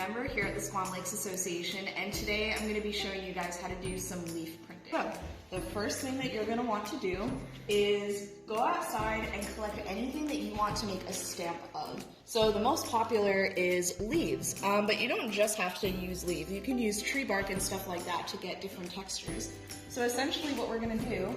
member here at the Swan Lakes Association, and today I'm going to be showing you guys how to do some leaf printing. So, the first thing that you're going to want to do is go outside and collect anything that you want to make a stamp of. So the most popular is leaves, but you don't just have to use leaves. You can use tree bark and stuff like that to get different textures. So essentially what we're going to do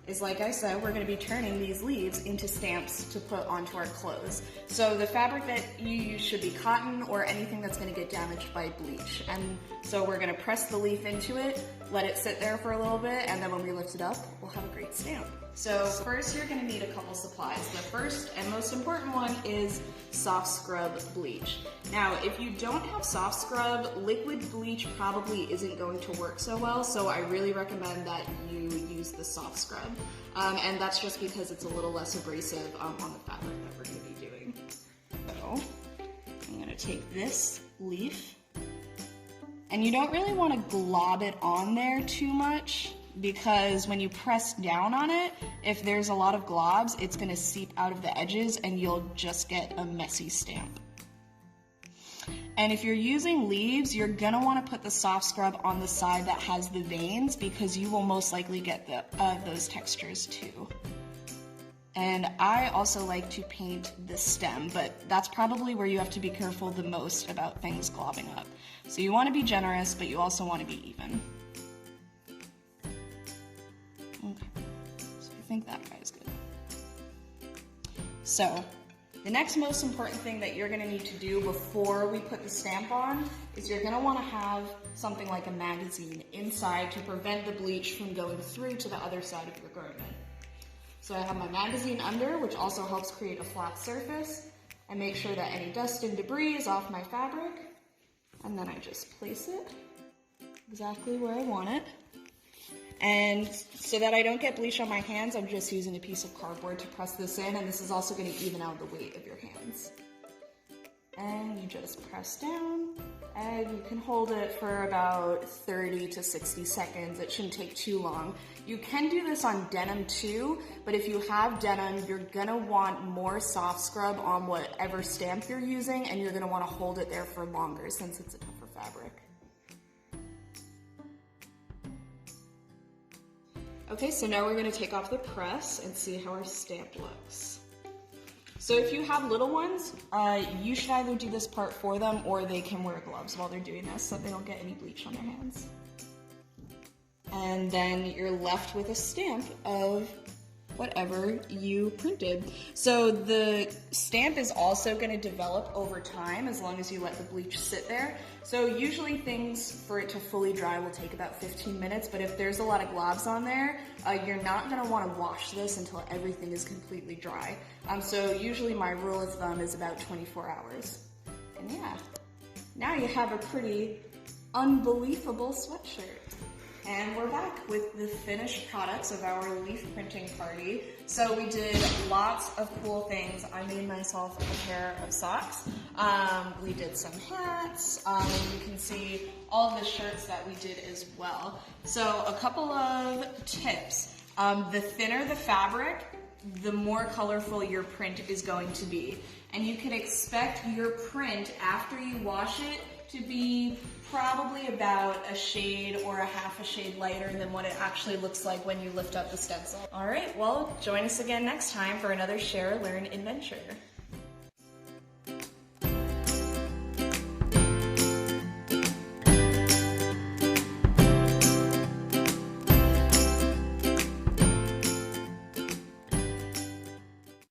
is, like I said, we're going to be turning these leaves into stamps to put onto our clothes. So the fabric that you use should be cotton or anything that's going to get damaged by bleach. And so we're going to press the leaf into it, let it sit there for a little bit, and then when we lift it up, we'll have a great stamp. So first you're going to need a couple supplies. The first and most important one is soft scrub bleach. Now, if you don't have soft scrub, liquid bleach probably isn't going to work so well, so I really recommend that you use the soft scrub. And that's just because it's a little less abrasive on the fabric that we're going to be doing. So I'm going to take this leaf, and you don't really want to glob it on there too much, because when you press down on it, if there's a lot of globs, it's going to seep out of the edges and you'll just get a messy stamp. And if you're using leaves, you're going to want to put the soft scrub on the side that has the veins, because you will most likely get those textures too. And I also like to paint the stem, but that's probably where you have to be careful the most about things globbing up. So you want to be generous, but you also want to be even. Okay, so I think that guy's good. So, the next most important thing that you're going to need to do before we put the stamp on is you're going to want to have something like a magazine inside to prevent the bleach from going through to the other side of your garment. So I have my magazine under, which also helps create a flat surface and make sure that any dust and debris is off my fabric. And then I just place it exactly where I want it. And so that I don't get bleach on my hands, I'm just using a piece of cardboard to press this in, and this is also going to even out the weight of your hands. And you just press down, and you can hold it for about 30 to 60 seconds. It shouldn't take too long. You can do this on denim too, but if you have denim, you're gonna want more soft scrub on whatever stamp you're using, and you're gonna want to hold it there for longer since it's a tougher fabric. Okay, so now we're going to take off the press and see how our stamp looks. So if you have little ones, you should either do this part for them or they can wear gloves while they're doing this so they don't get any bleach on their hands. And then you're left with a stamp of whatever you printed. So the stamp is also going to develop over time as long as you let the bleach sit there. So usually things for it to fully dry will take about 15 minutes, but if there's a lot of globs on there, you're not going to want to wash this until everything is completely dry. So usually my rule of thumb is about 24 hours. And yeah, now you have a pretty unbelievable sweatshirt. And we're back with the finished products of our leaf printing party. So we did lots of cool things. I made myself a pair of socks. We did some hats, and you can see all of the shirts that we did as well. So a couple of tips. The thinner the fabric, the more colorful your print is going to be. And you can expect your print after you wash it to be probably about a shade or a half a shade lighter than what it actually looks like when you lift up the stencil. All right, well, join us again next time for another Share, Learn adventure.